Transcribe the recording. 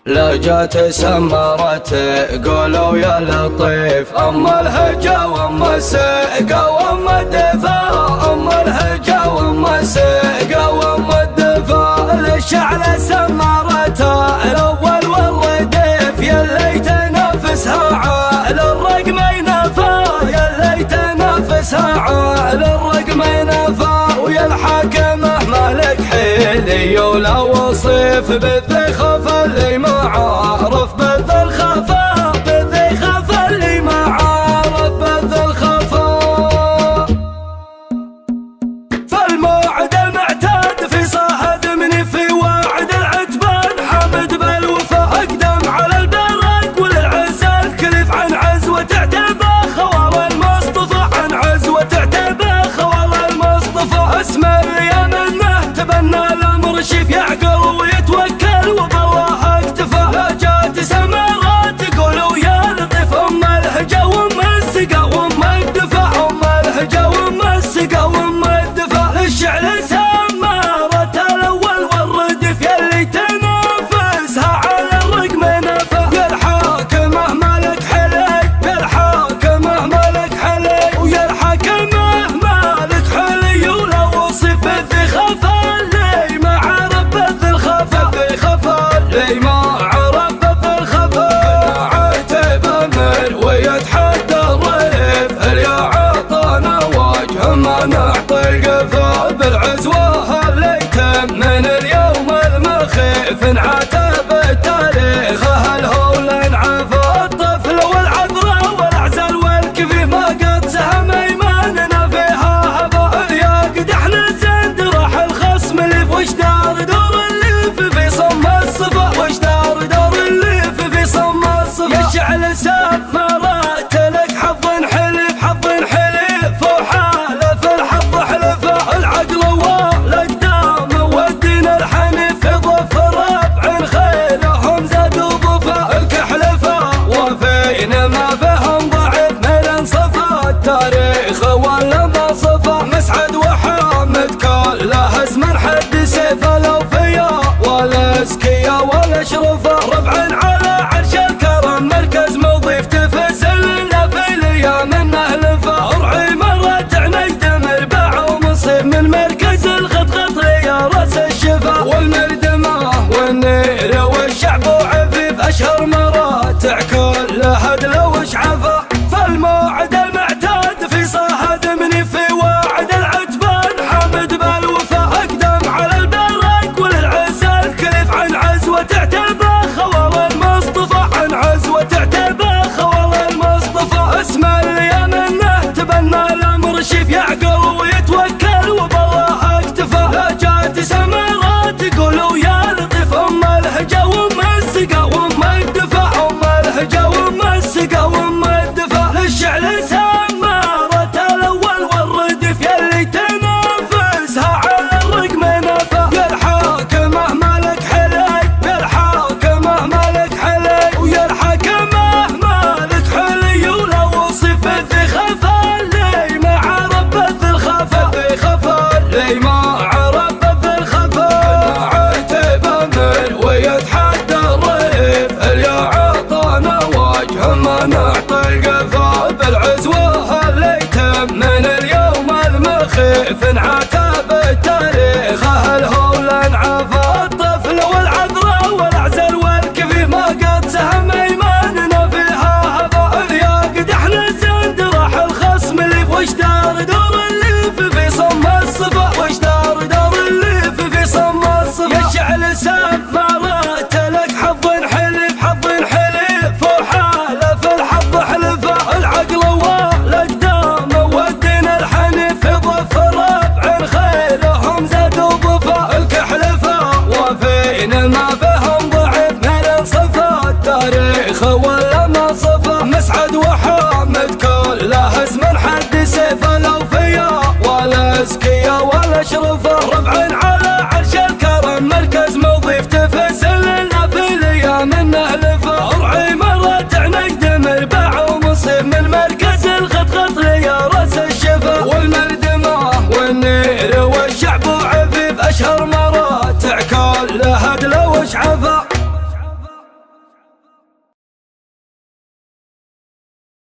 لجت سمرت قولوا يا لطيف، أما الهجا وأما السقا وأما الدفا، أما الهجا وأما السقا وأما الدفا. للشعل سمرتها الأول والرديف، يا ليت نفسها عال الرقم ينفى، يا ليت نفسها عال الرقم ينفى. ويا الحاكمه مالك حيلي ولا وصيف، بالذي خف اللي ما عارف بالذي الخفا، بالذي خف اللي ما عارف بالذي الخفا. فالموعد المعتاد في صاهد مني في وعد العتبان، حامد بالوفا اقدم على البرق وللعز الكلف عن عزوة تعتبى خوار المصطفى، عن عزوة تعتبى خوار المصطفى. اسم اللي منه تبنى الامر شيف يعقل ويتوكل وبالله اكتفى. لا جات سمرات تقولوا يا لطيف، ام الهجا وام السقا وام الدفا، ام الهجا وام السقا وام الدفا. للشعل سمرت الاول والردف، يلي تنافسها على الرقم نفى. يا الحاكمه مالك حلي، يا الحاكمه مالك حلي، ويا الحاكمه مالك حلي. ولا وصف بالذي خفى اللي ما عرف بالذي الخفى، بالذي خفى اللي ما عرف بالذي الخفى. عتب امر ويتحدى الريف، اللي عطانا وجه ما نعطي القفا. بالعزوه اللي تم من اليوم المخيف، انعتب التاريخ الهول انعفى. الطفل والعذراء والاعزال والكفيف، ما قد سهم ايماننا فيها هبا. الياقد احنا الزند راح الخصم اللي وش دار دور الليف في صم الصفا، وش دار دور الليف في صم الصفا. يا الشعل سمرت لك حظ حلف، حظ حلف وحالف الحظ حلفه. العقل والاقدام والدين الحنيف، ضف ربع خيرهم زادوا ضفا. الكحلفه وفينا ما فهم ضعيف من انصفا. التاريخ ولا ما صفا، مسعد وحامد كله اسم حد سيف. الاوفياء والاسكيا والاشرفه، ربع على عرش الكرم مركز مضيف. تفز لنا في الايام النهلفه. ارعي مرت عنيد مربع ومصيب، من مركز الخطخط يا راس الشفا. والمردمه والنير والشعب وعفيف، اشهر مراتع كلها هدله وشعفه. فالموعد المعتاد في صاهد مني في وعد العتبان، حامد بالوفا اقدم على البرق وللعز الكلف عن عزوة تعتبى خوار المصطفى، عن عزوة تعتبى خوار المصطفى. اسم اللي منه تبنى الامر شيف يعقل ويتوكل وبالله اكتفى. لا جات سمرات تقولوا يا لطيف، ام الهجا وام السقا وام الدفا، ام الهجا وام السقا وام الدفا. للشعل سمرت الاول والردف، يلي تنافسها على الرقم نفى. يا الحاكمه مالك حلي، يا الحاكمه مالك حلي، ويا الحاكمه مالك حلي. ولا وصف بالذي خفى اللي ما عرف بالذي الخفى، بالذي خفى اللي ما عرف بالذي الخفى. عتب امر ويتحدى الريف، اللي عطانا وجه ما نعطي القفا. بالعزوه اللي تم من اليوم المخيف، انعتب التاريخ الهول انعفى. الطفل والعذراء والاعزال والكفيف، ما قد سهم ايماننا فيها هبا. الياقد احنا الزند راح الخصم اللي وش دار دور الليف في صم الصفا، وش دار دور الليف في صم الصفا. يا الشعل سمرت لك حظ حلف، حظ حلف وحالف الحظ حلفه. العقل والاقدام والدين الحنيف، ضف ربع خيرهم زادوا ضفا. الكحلفه وفينا ما فهم ضعيف من انصفا. التاريخ ولا ما صفا، مسعد وحامد كله اسم حد سيف. الاوفياء والاسكيا والاشرفه، ربع على عرش الكرم مركز مضيف. تفز لنا في الايام النهلفه. ارعي مرت عنيد مربع ومصيب، من مركز الخطخط يا راس الشفا. والمردمه والنير والشعب وعفيف، اشهر مراتع كلها هدله وشعفه.